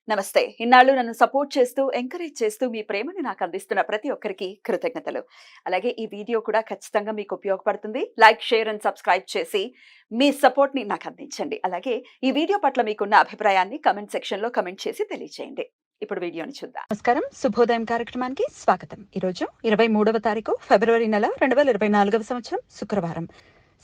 నమస్తే. ఇన్నాళ్ళు నన్ను సపోర్ట్ చేస్తూ, ఎంకరేజ్ చేస్తూ మీ ప్రేమని నాకు అందిస్తున్న ప్రతి ఒక్కరికి కృతజ్ఞతలు. అలాగే ఈ వీడియో కూడా ఖచ్చితంగా మీకు ఉపయోగపడుతుంది. లైక్, షేర్ అండ్ సబ్స్క్రైబ్ చేసి మీ సపోర్ట్‌ని నాకు అందించండి. అలాగే ఈ వీడియో పట్ల మీకున్న అభిప్రాయాన్ని కామెంట్ సెక్షన్‌లో కామెంట్ చేసి తెలియజేయండి. ఇప్పుడు వీడియోని చూద్దాం. నమస్కారం. శుభోదయం కార్యక్రమానికి స్వాగతం. ఈరోజు 23వ తారీఖు ఫిబ్రవరి నెల 2024వ సంవత్సరం శుక్రవారం.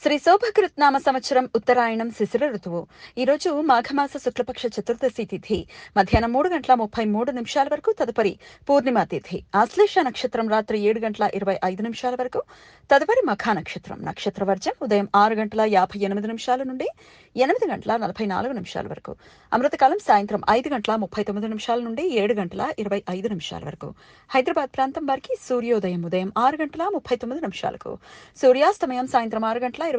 శ్రీ శోభకృత్నామ సంవత్సరం ఉత్తరాయణం శిశిర ఋతువు. ఈరోజు మాఘమాస శుక్లపక్ష చతుర్దశి తిథి మధ్యాహ్నం 3:33 వరకు, తదుపరి పూర్ణిమ తిథి. ఆశ్లేష నక్షత్రం రాత్రి 7:25 వరకు, తదుపరి మఖా నక్షత్రం. నక్షత్ర వర్జం ఉదయం 6:58 నుండి 8:44 వరకు. అమృతకాలం సాయంత్రం 5:39 నుండి 7:25 వరకు. హైదరాబాద్ ప్రాంతం వారికి సూర్యోదయం ఉదయం 6:39 సూర్యాస్తమయం సాయంత్రం 6:21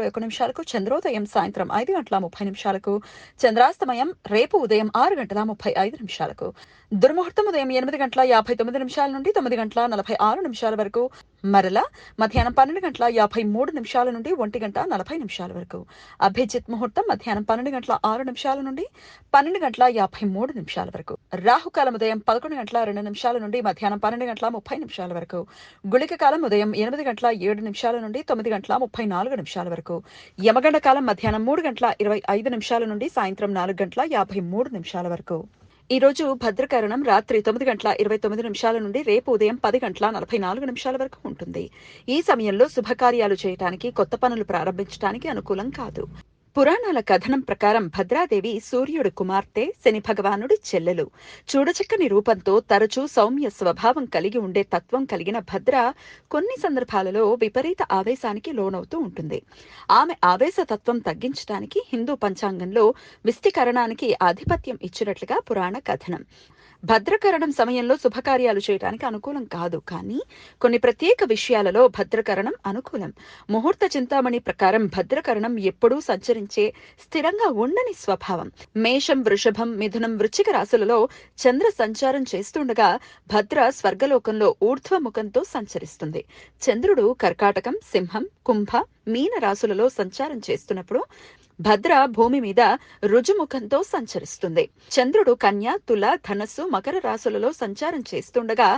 చంద్రోదయం సాయంత్రం 5:30 చంద్రాస్తమయం రేపు ఉదయం 6:35 దుర్ముహూర్తం ఉదయం 8:59 నుండి 9:46 వరకు, మరలా మధ్యాహ్నం 12:53 నుండి 1:40 వరకు. అభిజిత్ ముహూర్తం మధ్యాహ్నం 12:06 నుండి 12:53 వరకు. రాహుకాలం ఉదయం 11:02 నుండి మధ్యాహ్నం 12:30 వరకు. గుళిక కాలం ఉదయం 8:07 నుండి 9:34 వరకు. యమగండ కాలం మధ్యాహ్నం 3:25 నుండి సాయంత్రం 4:53 వరకు. ఈ రోజు భద్రకరణం రాత్రి 9:29 నుండి రేపు ఉదయం 10:44 వరకు ఉంటుంది. ఈ సమయంలో శుభకార్యాలు చేయటానికి, కొత్త పనులు ప్రారంభించడానికి అనుకూలం కాదు. పురాణాల కథనం ప్రకారం భద్రాదేవి సూర్యుడు కుమార్తె, శని భగవానుడి చెల్లెలు. చూడచక్కని రూపంతో, తరచూ సౌమ్య స్వభావం కలిగి ఉండే తత్వం కలిగిన భద్ర కొన్ని సందర్భాలలో విపరీత ఆవేశానికి లోనవుతూ ఉంటుంది. ఆమె ఆవేశతత్వం తగ్గించడానికి హిందూ పంచాంగంలో విష్టికరణానికి ఆధిపత్యం ఇచ్చినట్లుగా పురాణ కథనం. భద్రకరణం సమయంలో శుభకార్యాలు చేయడానికి అనుకూలం కాదు, కానీ కొన్ని ప్రత్యేక విషయాలలో భద్రకరణం అనుకూలం. ముహూర్త చింతామణి ప్రకారం భద్రకరణం ఎప్పుడూ సంచరించే, స్థిరంగా ఉండని స్వభావం. మేషం, వృషభం, మిథునం, వృశ్చిక రాశులలో చంద్ర సంచారం చేస్తుండగా భద్ర స్వర్గలోకంలో ఊర్ధ్వముఖంతో సంచరిస్తుంది. చంద్రుడు కర్కాటకం, సింహం, కుంభ, మీన రాశులలో సంచారం చేస్తున్నప్పుడు భద్ర భూమి మీద రుజుముఖంతో సంచరిస్తుంది. చంద్రుడు కన్య, తుల, ధనస్సు, మకర రాశులలో సంచారం చేస్తుండగా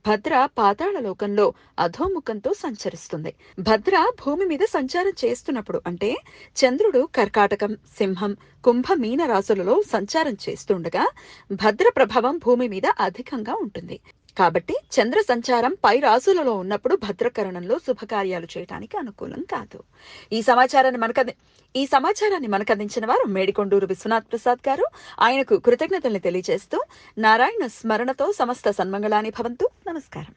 భద్ర పాతాళ లోకంలో అధోముఖంతో సంచరిస్తుంది. భద్ర భూమి మీద సంచారం చేస్తున్నప్పుడు అంటే చంద్రుడు కర్కాటకం, సింహం, కుంభ, మీన రాశులలో సంచారం చేస్తుండగా భద్ర ప్రభావం భూమి మీద అధికంగా ఉంటుంది. కాబట్టి చంద్ర సంచారం పై రాశులలో ఉన్నప్పుడు భద్రకరణంలో శుభకార్యాలు చేయడానికి అనుకూలం కాదు. ఈ సమాచారాన్ని మనకు అందించిన వారు మేడికొండూరు విశ్వనాథ్ ప్రసాద్ గారు. ఆయనకు కృతజ్ఞతల్ని తెలియజేస్తూ నారాయణ స్మరణతో సమస్త సన్మంగళాని భవంతు. నమస్కారం.